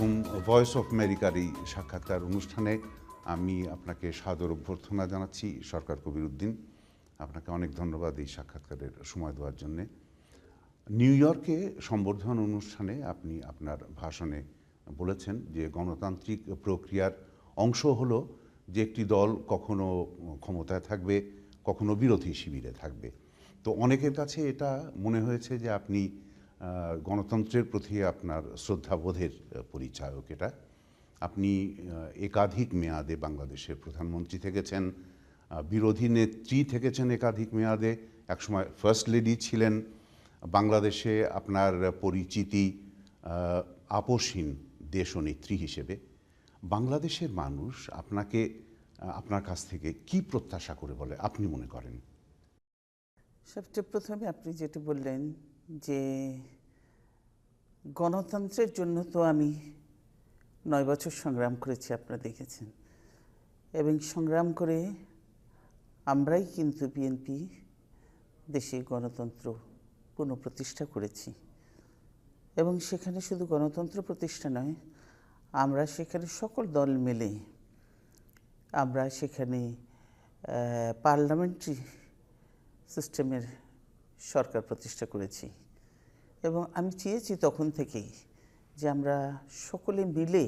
আলাইকুম। Voice of আমেরিকার এই সাক্ষাৎকার অনুষ্ঠানে আমি আপনাকে সাদর অভ্যর্থনা জানাচ্ছি। সরকার কবির উদ্দিন, আপনাকে অনেক ধন্যবাদ এই সাক্ষাৎকারের সময় দেওয়ার জন্যে। নিউ ইয়র্কে সম্বর্ধন অনুষ্ঠানে আপনি আপনার ভাষণে বলেছেন যে গণতান্ত্রিক প্রক্রিয়ার অংশ হলো যে একটি দল কখনো ক্ষমতায় থাকবে, কখনো বিরোধী শিবিরে থাকবে। তো অনেকের কাছে এটা মনে হয়েছে যে আপনি গণতন্ত্রের প্রতি আপনার শ্রদ্ধাবোধের পরিচায়ক। এটা আপনি একাধিক মেয়াদে বাংলাদেশের প্রধানমন্ত্রী থেকেছেন, বিরোধী নেত্রী থেকেছেন একাধিক মেয়াদে, একসময় ফার্স্ট লেডি ছিলেন। বাংলাদেশে আপনার পরিচিতি আপোষহীন দেশনেত্রী হিসেবে। বাংলাদেশের মানুষ আপনাকে আপনার কাছ থেকে কি প্রত্যাশা করে বলে আপনি মনে করেন? সবচেয়ে প্রথমে আপনি যেটা বললেন যে গণতন্ত্রের জন্য তো আমি 9 বছর সংগ্রাম করেছি, আপনারা দেখেছেন। এবং সংগ্রাম করে আমরাই কিন্তু বিএনপি দেশে গণতন্ত্র পুনঃপ্রতিষ্ঠা করেছি। এবং সেখানে শুধু গণতন্ত্র প্রতিষ্ঠা নয়, আমরা সেখানে সকল দল মিলে আমরা সেখানে পার্লামেন্টারি সিস্টেমের সরকার প্রতিষ্ঠা করেছি। এবং আমি চেয়েছি তখন থেকেই যে আমরা সকলে মিলে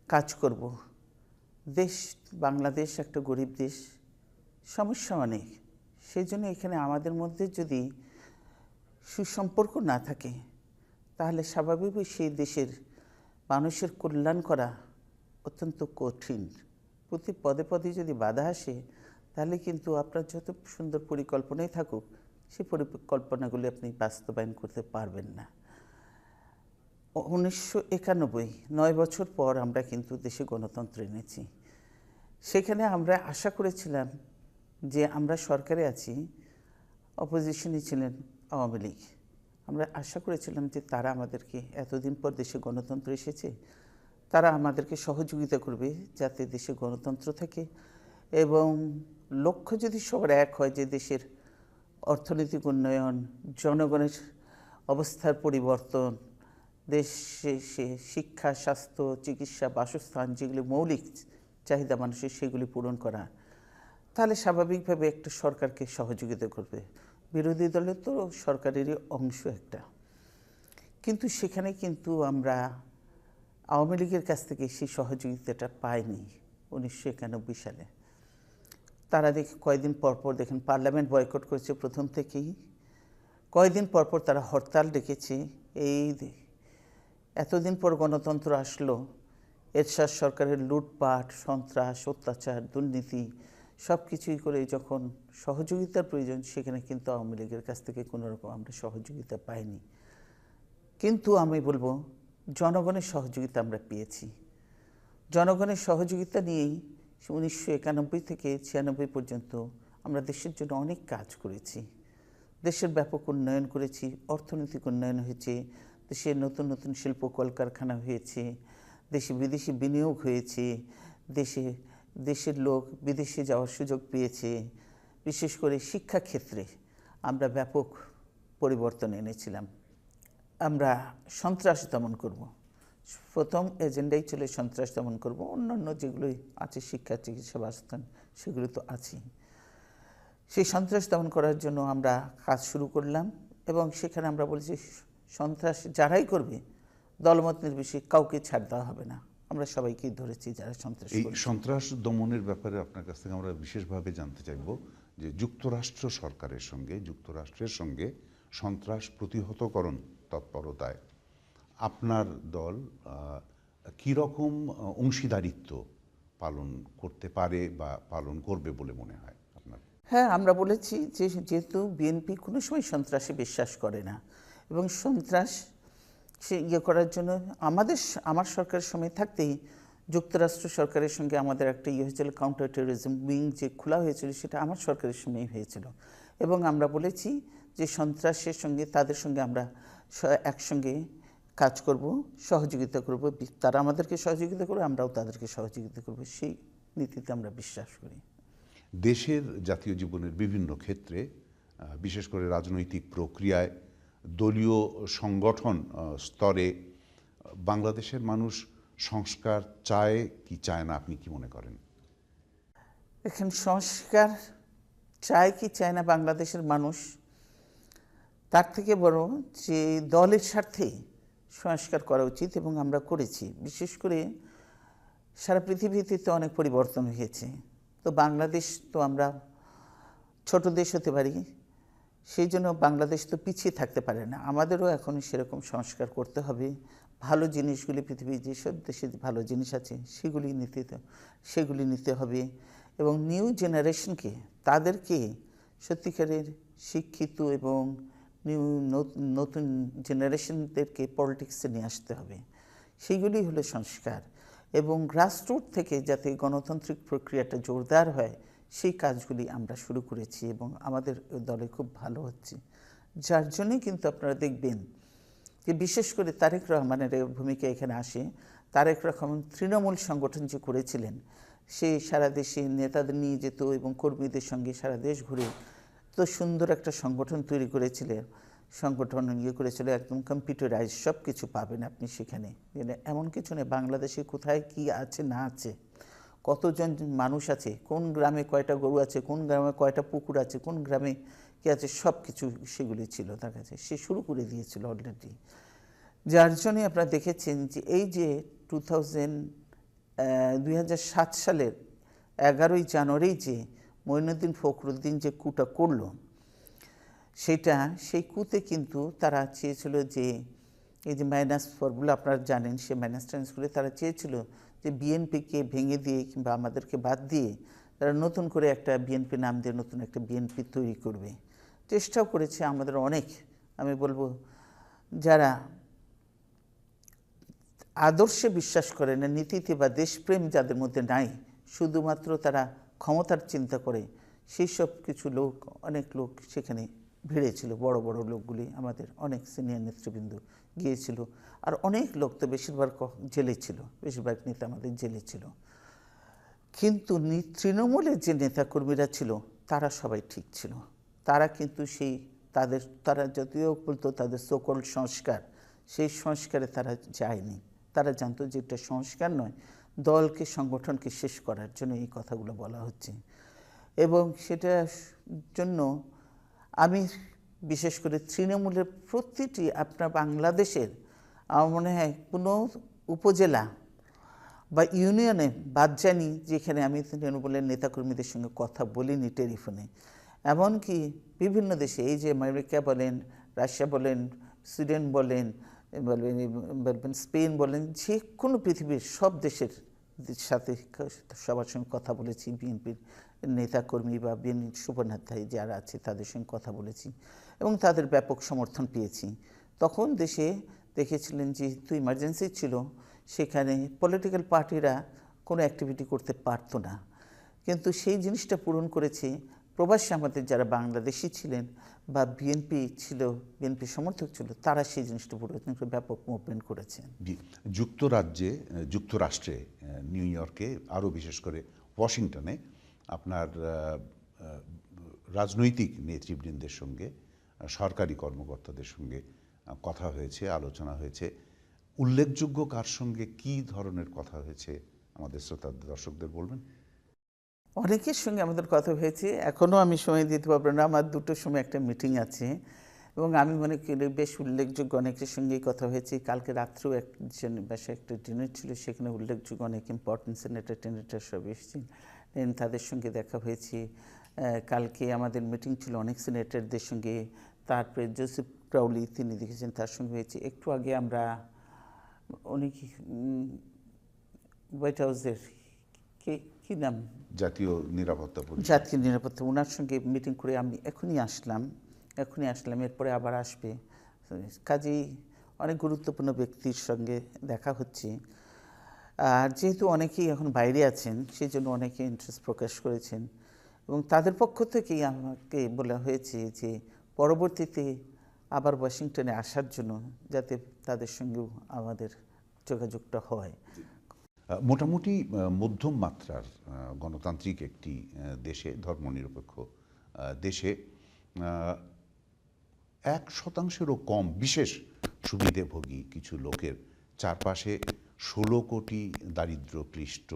কাজ করব। দেশ বাংলাদেশ একটা গরিব দেশ, সমস্যা অনেক। সেই জন্য এখানে আমাদের মধ্যে যদি সুসম্পর্ক না থাকে তাহলে স্বাভাবিকভাবেই সেই দেশের মানুষের কল্যাণ করা অত্যন্ত কঠিন। প্রতি পদে পদে যদি বাধা আসে তাহলে কিন্তু আপনার যত সুন্দর পরিকল্পনাই থাকুক, সেই পরিকল্পনাগুলি আপনি বাস্তবায়ন করতে পারবেন না। 1991 9 বছর পর আমরা কিন্তু দেশে গণতন্ত্র এনেছি। সেখানে আমরা আশা করেছিলাম যে আমরা সরকারে আছি, অপোজিশনে ছিলেন আওয়ামী লীগ। আমরা আশা করেছিলাম যে তারা আমাদেরকে, এতদিন পর দেশে গণতন্ত্র এসেছে, তারা আমাদেরকে সহযোগিতা করবে যাতে দেশে গণতন্ত্র থাকে। এবং লক্ষ্য যদি সবার এক হয় যে দেশের অর্থনৈতিক উন্নয়ন, জনগণের অবস্থার পরিবর্তন, দেশে শিক্ষা, স্বাস্থ্য, চিকিৎসা, বাসস্থান, যেগুলি মৌলিক চাহিদা মানুষের, সেগুলি পূরণ করা, তাহলে স্বাভাবিকভাবে একটা সরকারকে সহযোগিতা করবে। বিরোধী দলের তো সরকারেরই অংশ একটা। কিন্তু সেখানে কিন্তু আমরা আওয়ামী লীগের কাছ থেকে সেই সহযোগিতাটা পাইনি 1991 সালে। তারা কয়েকদিন পরপর দেখেন পার্লামেন্ট বয়কট করেছে প্রথম থেকেই। কয়েকদিন পরপর তারা হরতাল ডেকেছে। এই এতদিন পর গণতন্ত্র আসলো, এরশাদ সরকারের লুটপাট, সন্ত্রাস, অত্যাচার, দুর্নীতি সব কিছুই করে যখন সহযোগিতার প্রয়োজন, সেখানে কিন্তু আওয়ামী লীগের কাছ থেকে কোনো রকম আমরা সহযোগিতা পাইনি। কিন্তু আমি বলবো জনগণের সহযোগিতা আমরা পেয়েছি। জনগণের সহযোগিতা নিয়েই 1991 থেকে 96 পর্যন্ত আমরা দেশের জন্য অনেক কাজ করেছি। দেশের ব্যাপক উন্নয়ন করেছি, অর্থনৈতিক উন্নয়ন হয়েছে, দেশে নতুন নতুন শিল্প কলকারখানা হয়েছে, দেশে বিদেশি বিনিয়োগ হয়েছে, দেশের লোক বিদেশে যাওয়ার সুযোগ পেয়েছে। বিশেষ করে শিক্ষাক্ষেত্রে আমরা ব্যাপক পরিবর্তন এনেছিলাম। আমরা সন্ত্রাস দমন করব, প্রথম এজেন্ডাই ছিল সন্ত্রাস দমন করব। অন্যান্য যেগুলোই আছে, শিক্ষা, চিকিৎসা, বাসস্থান, সেগুলো তো আছেই। সেই সন্ত্রাস দমন করার জন্য আমরা কাজ শুরু করলাম। এবং সেখানে আমরা বলছি সন্ত্রাস যারাই করবে দলমত নির্বিশেষে কাউকে ছাড় দেওয়া হবে না। আমরা সবাইকেই ধরেছি যারা সন্ত্রাস এই করছে। সন্ত্রাস দমনের ব্যাপারে আপনার কাছ থেকে আমরা বিশেষভাবে জানতে চাইব যে যুক্তরাষ্ট্রের সঙ্গে সন্ত্রাস প্রতিহতকরণ তৎপরতায় আপনার দল কীরকম অংশীদারিত্ব পালন করতে পারে বা পালন করবে বলে মনে হয় আপনার? হ্যাঁ, আমরা বলেছি যে যেহেতু বিএনপি কোনো সময় সন্ত্রাসে বিশ্বাস করে না, এবং সন্ত্রাস সে করার জন্য আমার সরকারের সময় থাকতেই যুক্তরাষ্ট্র সরকারের সঙ্গে আমাদের একটা হয়েছিল, কাউন্টার টেরোরিজম উইং যে খোলা হয়েছিল, সেটা আমার সরকারের সময়ই হয়েছিল। এবং আমরা বলেছি যে সন্ত্রাসের সঙ্গে তাদের সঙ্গে আমরা একসঙ্গে কাজ করব, সহযোগিতা করব। তারা আমাদেরকে সহযোগিতা করবে, আমরাও তাদেরকে সহযোগিতা করব। সেই নীতিতে আমরা বিশ্বাস করি। দেশের জাতীয় জীবনের বিভিন্ন ক্ষেত্রে, বিশেষ করে রাজনৈতিক প্রক্রিয়ায়, দলীয় সংগঠন স্তরে বাংলাদেশের মানুষ সংস্কার চায় কি চায় না, আপনি কি মনে করেন? এখন সংস্কার চায় কি চায় না বাংলাদেশের মানুষ, তার থেকে বড় যে দলের স্বার্থে সংস্কার করা উচিত, এবং আমরা করেছি। বিশেষ করে সারা পৃথিবীতে তো অনেক পরিবর্তন হয়েছে, তো বাংলাদেশ তো আমরা ছোট দেশ হতে পারি, সেই জন্য বাংলাদেশ তো পিছিয়ে থাকতে পারে না। আমাদেরও এখন সেরকম সংস্কার করতে হবে। ভালো জিনিসগুলি, পৃথিবীর যেসব দেশে ভালো জিনিস আছে সেগুলি নিতে হবে, এবং নিউ জেনারেশনকে, তাদেরকে সত্যিকারের শিক্ষিত এবং নতুন জেনারেশনদেরকে পলিটিক্সে নিয়ে আসতে হবে। সেইগুলি হলো সংস্কার, এবং গ্রাসরুট থেকে যাতে গণতান্ত্রিক প্রক্রিয়াটা জোরদার হয় সেই কাজগুলি আমরা শুরু করেছি, এবং আমাদের দলে খুব ভালো হচ্ছে। যার জন্যে কিন্তু আপনারা দেখবেন যে বিশেষ করে তারেক রহমানের ভূমিকা এখানে আসে। তারেক রহমান তৃণমূল সংগঠন যে করেছিলেন, সে সারা দেশে নেতাদের নিয়ে যেত এবং কর্মীদের সঙ্গে সারা দেশ ঘুরে তো সুন্দর একটা সংগঠন তৈরি করেছিলেন। সংগঠন করেছিল একদম কম্পিউটারাইজ, সব কিছু পাবেন আপনি সেখানে। এমন কিছু নেই বাংলাদেশে কোথায় কি আছে না আছে, কতজন মানুষ আছে, কোন গ্রামে কয়টা গরু আছে, কোন গ্রামে কয়টা পুকুর আছে, কোন গ্রামে কী আছে, সব কিছু সেগুলি ছিল তার কাছে। সে শুরু করে দিয়েছিল অলরেডি। যার জন্যে আপনারা দেখেছেন যে এই যে 2007 সালের 11ই জানুয়ারি যে মঈনুদ্দিন ফখরুদ্দিন যে কুটা করল, সেই কুতে কিন্তু তারা চেয়েছিল যে এই যে মাইনাস ফর্মুলা আপনারা জানেন, সে মাইনাস ট্রান্সগুলো তারা চেয়েছিল যে বিএনপিকে ভেঙে দিয়ে কিংবা আমাদেরকে বাদ দিয়ে তারা নতুন করে একটা বিএনপি নাম দিয়ে নতুন একটা বিএনপি তৈরি করবে। চেষ্টাও করেছে আমাদের অনেক, আমি বলবো যারা আদর্শে বিশ্বাস করে না, নীতিতে বা দেশপ্রেম যাদের মধ্যে নাই, শুধুমাত্র তারা ক্ষমতার চিন্তা করে, সেই সব কিছু লোক, অনেক লোক সেখানে ভিড়েছিল। বড় বড় লোকগুলি, আমাদের অনেক সিনিয়র নেতৃবৃন্দ গিয়েছিল, আর অনেক লোক তো বেশিরভাগ জেলে ছিল, বেশিরভাগ নেতা আমাদের জেলে ছিল। কিন্তু তৃণমূলের যে নেতাকর্মীরা ছিল তারা সবাই ঠিক ছিল। তারা কিন্তু তারা যদিও বলতো তাদের সকল সংস্কার, সেই সংস্কারে তারা যায়নি। তারা জানতো যে এটা সংস্কার নয়, দলকে, সংগঠনকে শেষ করার জন্য এই কথাগুলো বলা হচ্ছে। এবং সেটার জন্য আমি বিশেষ করে তৃণমূলের প্রতিটি আপনার বাংলাদেশের আমার মনে হয় কোনো উপজেলা বা ইউনিয়নে বাদ যায়নি যেখানে আমি তৃণমূলের নেতাকর্মীদের সঙ্গে কথা বলিনি টেলিফোনে। এমনকি বিভিন্ন দেশে, এই যে আমেরিকা বলেন, রাশিয়া বলেন, সুইডেন বলেন, বলবেন স্পেন বলেন, যে কোনো পৃথিবীর সব দেশের সাথে সবার সঙ্গে কথা বলেছি। বিএনপির নেতাকর্মী বা বিএনপির শুভনেতায় যারা আছে তাদের সঙ্গে কথা বলেছি এবং তাদের ব্যাপক সমর্থন পেয়েছি। তখন দেশে দেখেছিলেন যেহেতু ইমার্জেন্সি ছিল, সেখানে পলিটিক্যাল পার্টিরা কোনো অ্যাক্টিভিটি করতে পারতো না, কিন্তু সেই জিনিসটা পূরণ করেছে প্রবাসী আমাদের যারা বাংলাদেশি ছিলেন বা বিএনপি ছিল, বিএনপি সমর্থক ছিল, তারা সেই জিনিসটা পূরণ করে ব্যাপক মুভমেন্ট করেছেন। যুক্তরাষ্ট্রে নিউ ইয়র্কে, আরও বিশেষ করে ওয়াশিংটনে আপনার রাজনৈতিক নেতৃবৃন্দের সঙ্গে, সরকারি কর্মকর্তাদের সঙ্গে কথা হয়েছে, আলোচনা হয়েছে। উল্লেখযোগ্য কার সঙ্গে কি ধরনের কথা হয়েছে আমাদের শ্রোতা দর্শকদের বলবেন? অনেকের সঙ্গে আমাদের কথা হয়েছে, এখনও আমি সময় দিতে পারবো না, আমার 2টোর সময় একটা মিটিং আছে, এবং আমি মনে করি বেশ উল্লেখযোগ্য অনেকের সঙ্গেই কথা হয়েছে। কালকে রাত্রেও একজন বাসায় একটা ডিনার ছিল, সেখানে উল্লেখযোগ্য অনেক ইম্পর্টেন্ট সেনেটার টেনেটার সব এসেছেন, তাদের সঙ্গে দেখা হয়েছে। কালকে আমাদের মিটিং ছিল অনেক সিনেটরদের সঙ্গে। তারপরে জোসেফ ক্রাউলি, তিনি দেখেছেন, তার সঙ্গে হয়েছে। একটু আগে আমরা অনেক হোয়াইট হাউসের কি নাম, জাতীয় নিরাপত্তা, ওনার সঙ্গে মিটিং করে আমি এখনই আসলাম। এরপরে আবার আসবে। কাজেই অনেক গুরুত্বপূর্ণ ব্যক্তির সঙ্গে দেখা হচ্ছে। আর যেহেতু অনেকেই এখন বাইরে আছেন, সেই জন্য অনেকে ইন্টারেস্ট প্রকাশ করেছেন, এবং তাদের পক্ষ থেকেই আমাকে বলা হয়েছে যে পরবর্তীতে আবার ওয়াশিংটনে আসার জন্য, যাতে তাদের সঙ্গেও আমাদের যোগাযোগটা হয়। মোটামুটি মধ্যম মাত্রার গণতান্ত্রিক একটি দেশে, ধর্মনিরপেক্ষ দেশে 1%-ও কম বিশেষ সুবিধাভোগী কিছু লোকের চারপাশে 16 কোটি দারিদ্র ক্লিষ্ট,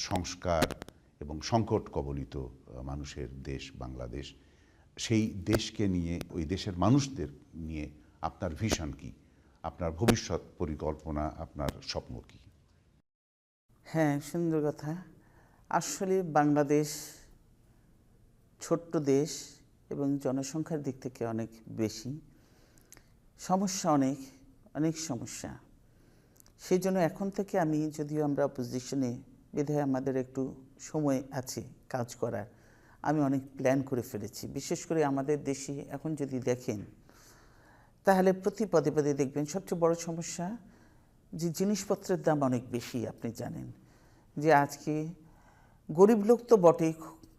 সংস্কার এবং সংকট কবলিত মানুষের দেশ বাংলাদেশ। সেই দেশকে নিয়ে, ওই দেশের মানুষদের নিয়ে আপনার ভিশন কি, আপনার ভবিষ্যৎ পরিকল্পনা, আপনার স্বপ্ন কি? হ্যাঁ, সুন্দর কথা। আসলে বাংলাদেশ ছোট্ট দেশ এবং জনসংখ্যার দিক থেকে অনেক বেশি, সমস্যা অনেক অনেক সমস্যা। সেই জন্য এখন থেকে আমি, যদিও আমরা অপোজিশনে, বিধায় আমাদের একটু সময় আছে কাজ করার, আমি অনেক প্ল্যান করে ফেলেছি। বিশেষ করে আমাদের দেশে এখন যদি দেখেন তাহলে প্রতি পদে পদে দেখবেন সবচেয়ে বড় সমস্যা যে জিনিসপত্রের দাম অনেক বেশি। আপনি জানেন যে আজকে গরিব লোক তো বটেই,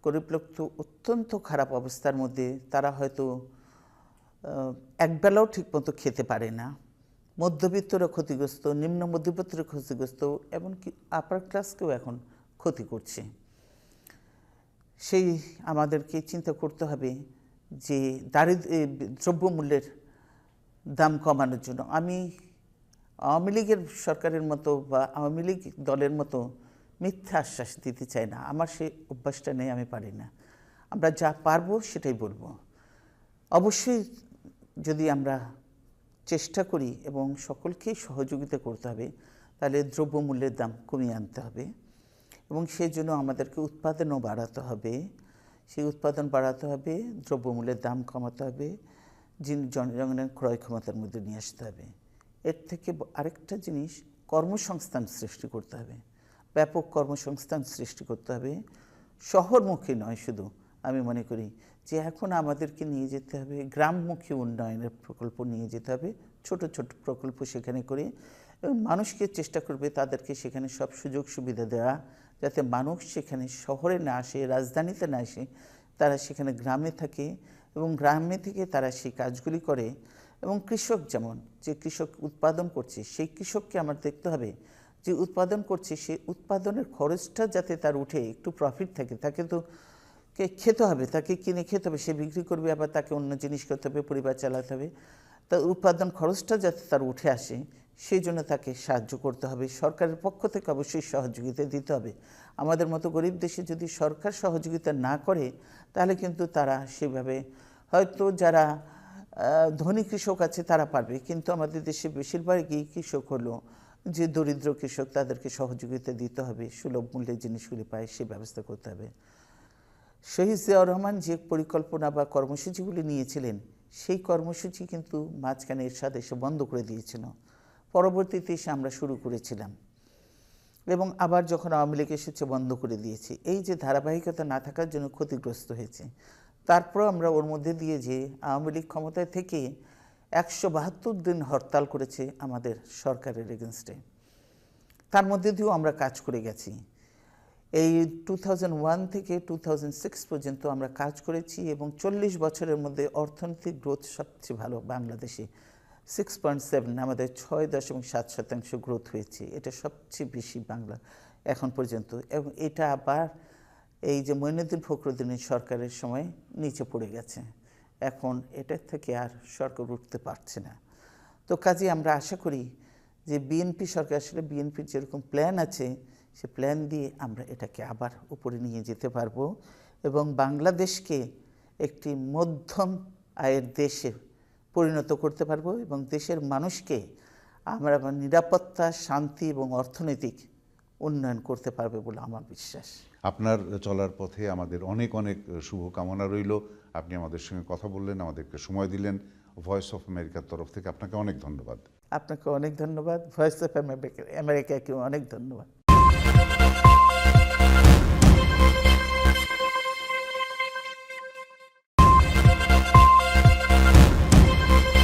গরিব লোক তো অত্যন্ত খারাপ অবস্থার মধ্যে, তারা হয়তো একবেলাও ঠিকমতো খেতে পারে না। মধ্যবিত্তরা ক্ষতিগ্রস্ত, নিম্ন মধ্যবিত্তরা ক্ষতিগ্রস্ত, এমনকি আপার ক্লাসকেও এখন ক্ষতি করছে। সেই আমাদেরকে চিন্তা করতে হবে যে দ্রব্যমূল্যের দাম কমানোর জন্য। আমি আওয়ামী লীগের সরকারের মতো বা আওয়ামী লীগ দলের মতো মিথ্যা আশ্বাস দিতে চাই না, আমার সেই অভ্যাসটা নেই, আমি পারি না। আমরা যা পারবো সেটাই বলবো। অবশ্যই যদি আমরা চেষ্টা করি এবং সকলকেই সহযোগিতা করতে হবে, তাহলে দ্রব্যমূল্যের দাম কমিয়ে আনতে হবে এবং সেই জন্য আমাদেরকে উৎপাদনও বাড়াতে হবে। সেই উৎপাদন বাড়াতে হবে, দ্রব্যমূল্যের দাম কমাতে হবে, জনগণের ক্রয় ক্ষমতার মধ্যে নিয়ে আসতে হবে। এর থেকে আরেকটা জিনিস, কর্মসংস্থান সৃষ্টি করতে হবে, ব্যাপক কর্মসংস্থান সৃষ্টি করতে হবে। শহরমুখী নয় শুধু, আমি মনে করি যে এখন আমাদেরকে নিয়ে যেতে হবে গ্রামমুখী উন্নয়নের প্রকল্প নিয়ে যেতে হবে, ছোট ছোট প্রকল্প সেখানে করে, এবং মানুষকে চেষ্টা করবে তাদেরকে সেখানে সব সুযোগ সুবিধা দেওয়া, যাতে মানুষ সেখানে শহরে না আসে, রাজধানীতে না আসে, তারা সেখানে গ্রামে থাকে এবং গ্রামে থেকে তারা সেই কাজগুলি করে। এবং কৃষক, যেমন যে কৃষক উৎপাদন করছে, সেই কৃষককে আমার দেখতে হবে যে উৎপাদন করছে, সেই উৎপাদনের খরচটা যাতে তার উঠে একটু প্রফিট থাকে। তাকে তো খেতে হবে, তাকে কিনে খেতে হবে, সে বিক্রি করবে, আবার তাকে অন্য জিনিস করতে হবে, পরিবার চালাতে হবে। তার উৎপাদন খরচটা যাতে তার উঠে আসে, সেই জন্য তাকে সাহায্য করতে হবে। সরকারের পক্ষ থেকে অবশ্যই সহযোগিতা দিতে হবে। আমাদের মতো গরিব দেশে যদি সরকার সহযোগিতা না করে, তাহলে কিন্তু তারা সেভাবে, হয়তো যারা ধনী কৃষক আছে তারা পারবে, কিন্তু আমাদের দেশে বেশিরভাগই কৃষক হলো যে দরিদ্র কৃষক, তাদেরকে সহযোগিতা দিতে হবে, সুলভ মূল্যে জিনিসগুলি পায় সে ব্যবস্থা করতে হবে। শহীদ জিয়াউর রহমান যে পরিকল্পনা বা কর্মসূচিগুলি নিয়েছিলেন, সেই কর্মসূচি কিন্তু মাঝখানে এরশাদ এসে বন্ধ করে দিয়েছিল। পরবর্তীতে এসে আমরা শুরু করেছিলাম এবং আবার যখন আওয়ামী লীগ এসেছে বন্ধ করে দিয়েছে। এই যে ধারাবাহিকতা না থাকার জন্য ক্ষতিগ্রস্ত হয়েছে। তারপর আমরা ওর মধ্যে দিয়ে যে আওয়ামী লীগ ক্ষমতায় থেকে 172 দিন হরতাল করেছে আমাদের সরকারের এগেনস্টে, তার মধ্যে দিয়েও আমরা কাজ করে গেছি। এই 2001 থেকে 2006 পর্যন্ত আমরা কাজ করেছি এবং 40 বছরের মধ্যে অর্থনৈতিক গ্রোথ সবচেয়ে ভালো বাংলাদেশে 6.7, আমাদের 6.7% গ্রোথ হয়েছে। এটা সবচেয়ে বেশি বাংলা এখন পর্যন্ত। এবং এটা আবার এই যে মঈনুদ্দিন ফখরুদ্দিনের সরকারের সময় নিচে পড়ে গেছে। এখন এটার থেকে আর সরকার উঠতে পারছে না। তো কাজে আমরা আশা করি যে বিএনপি সরকার, আসলে বিএনপির যেরকম প্ল্যান আছে, সে প্ল্যান দিয়ে আমরা এটাকে আবার উপরে নিয়ে যেতে পারবো এবং বাংলাদেশকে একটি মধ্যম আয়ের দেশে পরিণত করতে পারবো এবং দেশের মানুষকে আমরা নিরাপত্তা, শান্তি এবং অর্থনৈতিক উন্নয়ন করতে পারবে বলে আমার বিশ্বাস। আপনার চলার পথে আমাদের অনেক অনেক শুভকামনা রইল। আপনি আমাদের সঙ্গে কথা বললেন, আমাদেরকে সময় দিলেন। ভয়েস অফ আমেরিকার তরফ থেকে আপনাকে অনেক ধন্যবাদ। আপনাকে অনেক ধন্যবাদ। ভয়েস অফ আমেরিকাকে অনেক ধন্যবাদ।